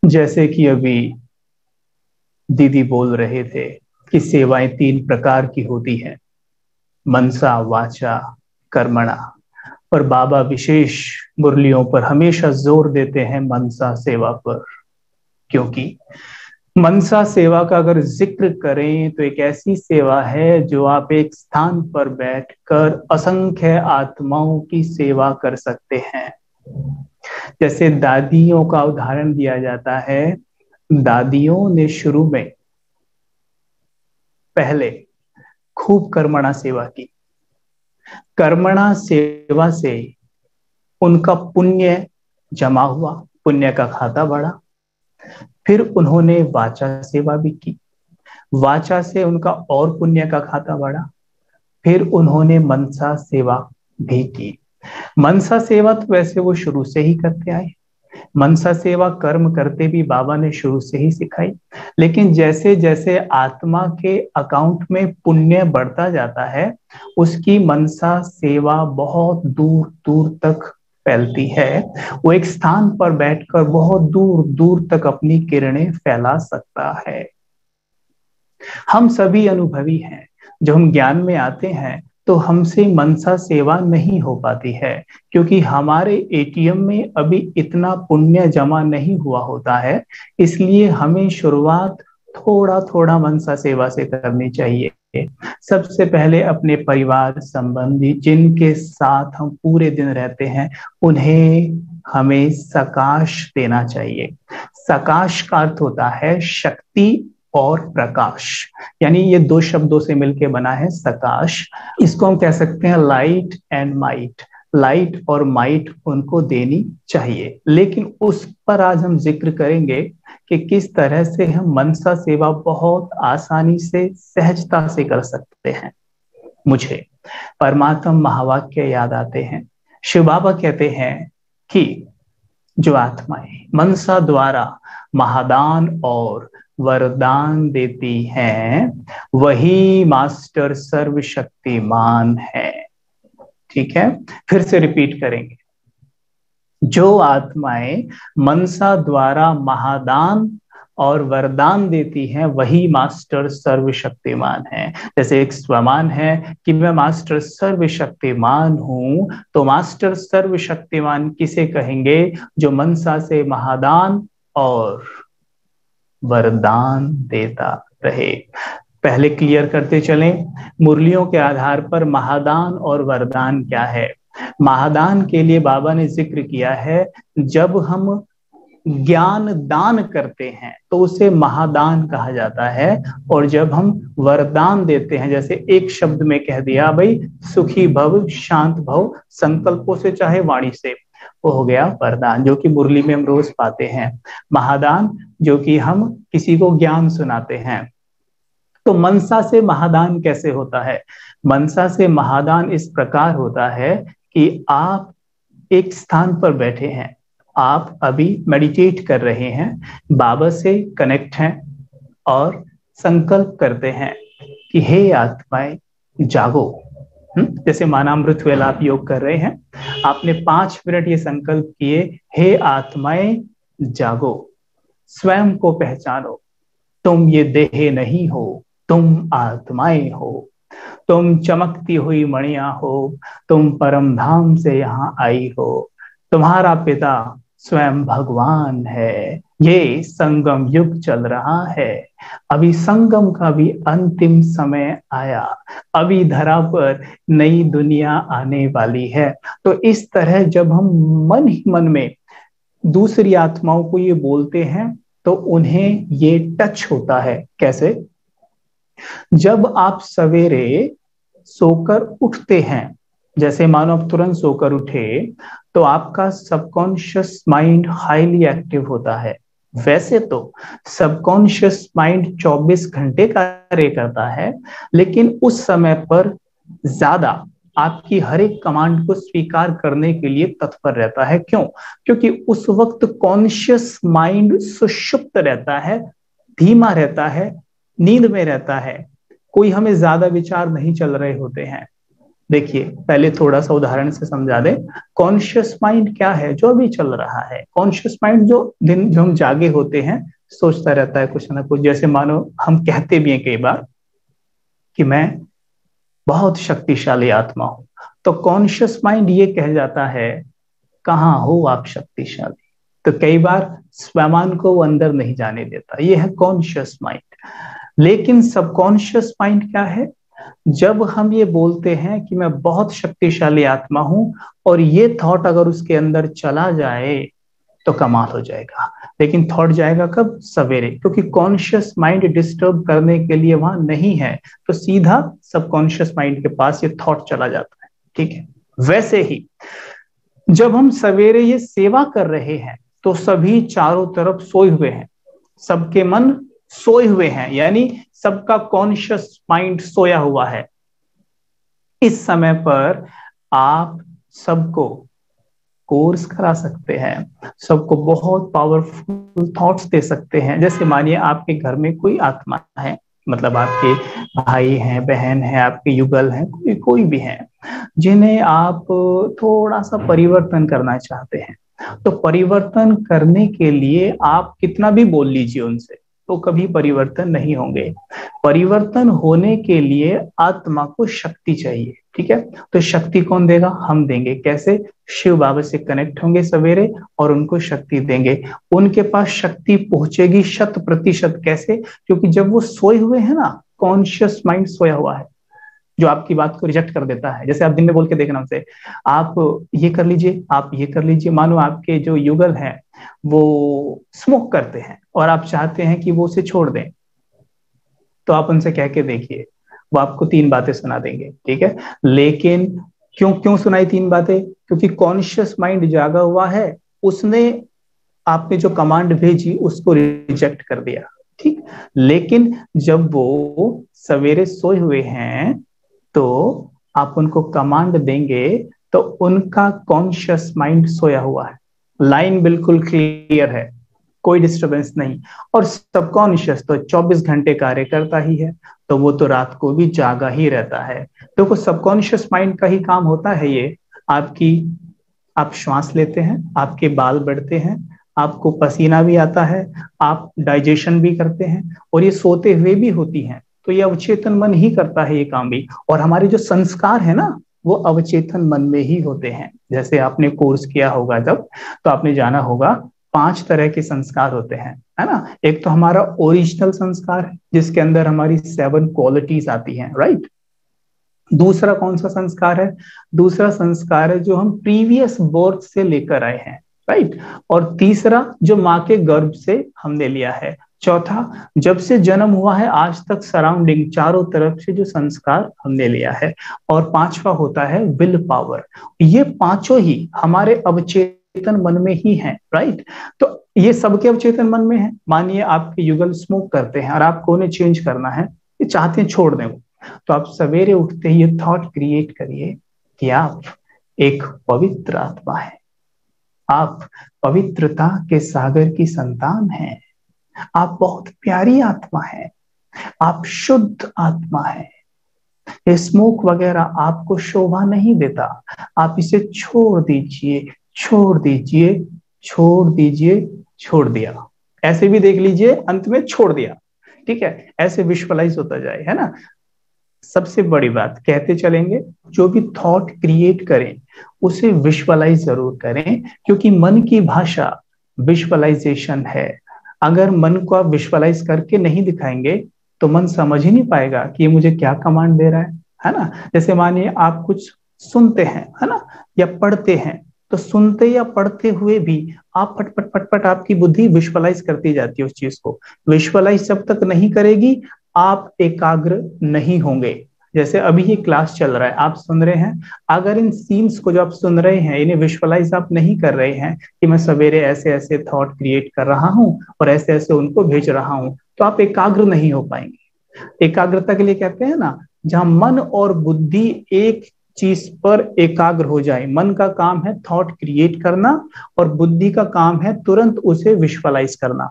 जैसे कि अभी दीदी बोल रहे थे कि सेवाएं तीन प्रकार की होती हैं, मनसा वाचा कर्मणा। पर बाबा विशेष मुरलियों पर हमेशा जोर देते हैं मनसा सेवा पर, क्योंकि मनसा सेवा का अगर जिक्र करें तो एक ऐसी सेवा है जो आप एक स्थान पर बैठकर असंख्य आत्माओं की सेवा कर सकते हैं। जैसे दादियों का उदाहरण दिया जाता है। दादियों ने शुरू में पहले खूब कर्मणा सेवा की। कर्मणा सेवा से उनका पुण्य जमा हुआ, पुण्य का खाता बढ़ा। फिर उन्होंने वाचा सेवा भी की, वाचा से उनका और पुण्य का खाता बढ़ा। फिर उन्होंने मनसा सेवा भी की। मनसा सेवा तो वैसे वो शुरू से ही करते आए, मनसा सेवा कर्म करते भी बाबा ने शुरू से ही सिखाई। लेकिन जैसे जैसे आत्मा के अकाउंट में पुण्य बढ़ता जाता है, उसकी मनसा सेवा बहुत दूर दूर तक फैलती है। वो एक स्थान पर बैठकर बहुत दूर दूर तक अपनी किरणें फैला सकता है। हम सभी अनुभवी हैं। जब हम ज्ञान में आते हैं तो हमसे मनसा सेवा नहीं हो पाती है, क्योंकि हमारे एटीएम में अभी इतना पुण्य जमा नहीं हुआ होता है। इसलिए हमें शुरुआत थोड़ा थोड़ा मनसा सेवा से करनी चाहिए। सबसे पहले अपने परिवार संबंधी जिनके साथ हम पूरे दिन रहते हैं, उन्हें हमें सकाश देना चाहिए। सकाश का अर्थ होता है शक्ति और प्रकाश, यानी ये दो शब्दों से मिलकर बना है सकाश। इसको हम कह सकते हैं लाइट एंड माइट। लाइट और माइट उनको देनी चाहिए। लेकिन उस पर आज हम जिक्र करेंगे कि किस तरह से हम मनसा सेवा बहुत आसानी से सहजता से कर सकते हैं। मुझे परमात्मा महावाक्य याद आते हैं। शिव बाबा कहते हैं कि जो आत्माएं मनसा द्वारा महादान और वरदान देती हैं, वही मास्टर सर्वशक्तिमान है। ठीक है, फिर से रिपीट करेंगे। जो आत्माएं मनसा द्वारा महादान और वरदान देती हैं, वही मास्टर सर्वशक्तिमान है। जैसे एक स्वमान है कि मैं मास्टर सर्वशक्तिमान हूं, तो मास्टर सर्वशक्तिमान किसे कहेंगे? जो मनसा से महादान और वरदान देता रहे। पहले क्लियर करते चलें, मुरलियों के आधार पर महादान और वरदान क्या है। महादान के लिए बाबा ने जिक्र किया है, जब हम ज्ञान दान करते हैं तो उसे महादान कहा जाता है। और जब हम वरदान देते हैं, जैसे एक शब्द में कह दिया भाई सुखी भव शांत भव, संकल्पों से चाहे वाणी से, वो हो गया वरदान, जो कि मुरली में हम रोज पाते हैं। महादान जो कि हम किसी को ज्ञान सुनाते हैं। तो मनसा से महादान कैसे होता है? मनसा से महादान इस प्रकार होता है कि आप एक स्थान पर बैठे हैं, आप अभी मेडिटेट कर रहे हैं, बाबा से कनेक्ट हैं और संकल्प करते हैं कि हे आत्माएं जागो। जैसे मानामृत वेला आप योग कर रहे हैं, आपने 5 मिनट ये संकल्प किए, हे आत्माएं जागो, स्वयं को पहचानो, तुम ये देह नहीं हो, तुम आत्माएं हो, तुम चमकती हुई मणियां हो, तुम परम धाम से यहाँ आई हो, तुम्हारा पिता स्वयं भगवान है। ये संगम युग चल रहा है, अभी संगम का भी अंतिम समय आया, अभी धरा पर नई दुनिया आने वाली है। तो इस तरह जब हम मन ही मन में दूसरी आत्माओं को ये बोलते हैं तो उन्हें ये टच होता है। कैसे? जब आप सवेरे सोकर उठते हैं, जैसे मानो आप तुरंत सोकर उठे, तो आपका सबकॉन्शियस माइंड हाईली एक्टिव होता है। वैसे तो सबकॉन्शियस माइंड 24 घंटे कार्य करता है, लेकिन उस समय पर ज्यादा आपकी हर एक कमांड को स्वीकार करने के लिए तत्पर रहता है। क्यों? क्योंकि उस वक्त कॉन्शियस माइंड सुषुप्त रहता है, धीमा रहता है, नींद में रहता है। कोई हमें ज्यादा विचार नहीं चल रहे होते हैं। देखिए पहले थोड़ा सा उदाहरण से समझा दें। कॉन्शियस माइंड क्या है? जो अभी चल रहा है। कॉन्शियस माइंड जो दिन जो हम जागे होते हैं सोचता रहता है कुछ ना कुछ। जैसे मानो हम कहते भी हैं कई बार कि मैं बहुत शक्तिशाली आत्मा हूं, तो कॉन्शियस माइंड ये कह जाता है कहाँ हो आप शक्तिशाली। तो कई बार स्वयं को वो अंदर नहीं जाने देता, ये है कॉन्शियस माइंड। लेकिन सबकॉन्शियस माइंड क्या है? जब हम ये बोलते हैं कि मैं बहुत शक्तिशाली आत्मा हूं और ये थॉट अगर उसके अंदर चला जाए तो कमाल हो जाएगा। लेकिन थॉट जाएगा कब? सवेरे, क्योंकि कॉन्शियस माइंड डिस्टर्ब करने के लिए वहां नहीं है, तो सीधा सबकॉन्शियस माइंड के पास ये थॉट चला जाता है। ठीक है, वैसे ही जब हम सवेरे ये सेवा कर रहे हैं तो सभी चारों तरफ सोए हुए हैं, सबके मन सोए हुए हैं, यानी सबका कॉन्शियस माइंड सोया हुआ है। इस समय पर आप सबको कोर्स करा सकते हैं, सबको बहुत पावरफुल थॉट्स दे सकते हैं। जैसे मानिए आपके घर में कोई आत्मा है, मतलब आपके भाई हैं, बहन है, आपके युगल हैं, कोई भी हैं, जिन्हें आप थोड़ा सा परिवर्तन करना चाहते हैं। तो परिवर्तन करने के लिए आप कितना भी बोल लीजिए उनसे, तो कभी परिवर्तन नहीं होंगे। परिवर्तन होने के लिए आत्मा को शक्ति चाहिए। ठीक है, तो शक्ति कौन देगा? हम देंगे। कैसे? शिव बाबा से कनेक्ट होंगे सवेरे और उनको शक्ति देंगे। उनके पास शक्ति पहुंचेगी 100%। कैसे? क्योंकि जब वो सोए हुए हैं ना, कॉन्शियस माइंड सोया हुआ है जो आपकी बात को रिजेक्ट कर देता है। जैसे आप दिन में बोल के देखना उनसे, आप ये कर लीजिए, आप ये कर लीजिए। मानो आपके जो युगल हैं वो स्मोक करते हैं और आप चाहते हैं कि वो उसे छोड़ दें, तो आप उनसे कह के देखिए, वो आपको 3 बातें सुना देंगे। ठीक है, लेकिन क्यों क्यों सुनाई 3 बातें? क्योंकि कॉन्शियस माइंड जागा हुआ है, उसने आपने जो कमांड भेजी उसको रिजेक्ट कर दिया। ठीक, लेकिन जब वो सवेरे सोए हुए हैं तो आप उनको कमांड देंगे तो उनका कॉन्शियस माइंड सोया हुआ है, लाइन बिल्कुल क्लियर है, कोई डिस्टरबेंस नहीं। और सबकॉन्शियस तो 24 घंटे कार्य करता ही है, तो वो तो रात को भी जागा ही रहता है। देखो सबकॉन्शियस माइंड का ही काम होता है ये, आपकी आप श्वास लेते हैं, आपके बाल बढ़ते हैं, आपको पसीना भी आता है, आप डाइजेशन भी करते हैं, और ये सोते हुए भी होती हैं। तो ये अवचेतन मन ही करता है ये काम भी। और हमारे जो संस्कार है ना, वो अवचेतन मन में ही होते हैं। जैसे आपने कोर्स किया होगा जब, तो आपने जाना होगा 5 तरह के संस्कार होते हैं, है ना। एक तो हमारा ओरिजिनल संस्कार है जिसके अंदर हमारी 7 क्वालिटीज आती हैं, राइट। दूसरा कौन सा संस्कार है? दूसरा संस्कार है जो हम प्रीवियस बर्थ से लेकर आए हैं, राइट। और तीसरा जो माँ के गर्भ से हमने लिया है। चौथा, जब से जन्म हुआ है आज तक सराउंडिंग चारों तरफ से जो संस्कार हमने लिया है। और 5वां होता है विल पावर। ये पांचों ही हमारे अवचेतन मन में ही है, राइट। तो ये सबके अवचेतन मन में है। मानिए आपके युगल स्मोक करते हैं और आपको उन्हें चेंज करना है, ये चाहते हैं छोड़ दें, तो आप सवेरे उठते ही ये थॉट क्रिएट करिए कि आप एक पवित्र आत्मा है, आप पवित्रता के सागर की संतान हैं, आप बहुत प्यारी आत्मा है, आप शुद्ध आत्मा है। ये स्मोक वगैरह आपको शोभा नहीं देता, आप इसे छोड़ दीजिए, छोड़ दीजिए, छोड़ दीजिए, छोड़ दिया। ऐसे भी देख लीजिए, अंत में छोड़ दिया। ठीक है, ऐसे विजुअलाइज होता जाए, है ना। सबसे बड़ी बात कहते चलेंगे, जो भी थॉट क्रिएट करें उसे विजुअलाइज जरूर करें, क्योंकि मन की भाषा विजुअलाइजेशन है। अगर मन को आप विजुअलाइज करके नहीं दिखाएंगे तो मन समझ ही नहीं पाएगा कि ये मुझे क्या कमांड दे रहा है ना। जैसे मानिए आप कुछ सुनते हैं, है ना, या पढ़ते हैं, तो सुनते या पढ़ते हुए भी आप फट फट फट फट आपकी बुद्धि विजुअलाइज करती जाती है उस चीज को। विजुअलाइज जब तक नहीं करेगी आप एकाग्र नहीं होंगे। जैसे अभी ये क्लास चल रहा है, आप सुन रहे हैं, अगर इन सीन्स को जो आप सुन रहे हैं इन्हें विजुअलाइज आप नहीं कर रहे हैं कि मैं सवेरे ऐसे ऐसे थॉट क्रिएट कर रहा हूं और ऐसे ऐसे उनको भेज रहा हूं, तो आप एकाग्र नहीं हो पाएंगे। एकाग्रता के लिए कहते हैं ना, जहां मन और बुद्धि एक चीज पर एकाग्र हो जाए। मन का काम है थॉट क्रिएट करना और बुद्धि का काम है तुरंत उसे विजुअलाइज करना।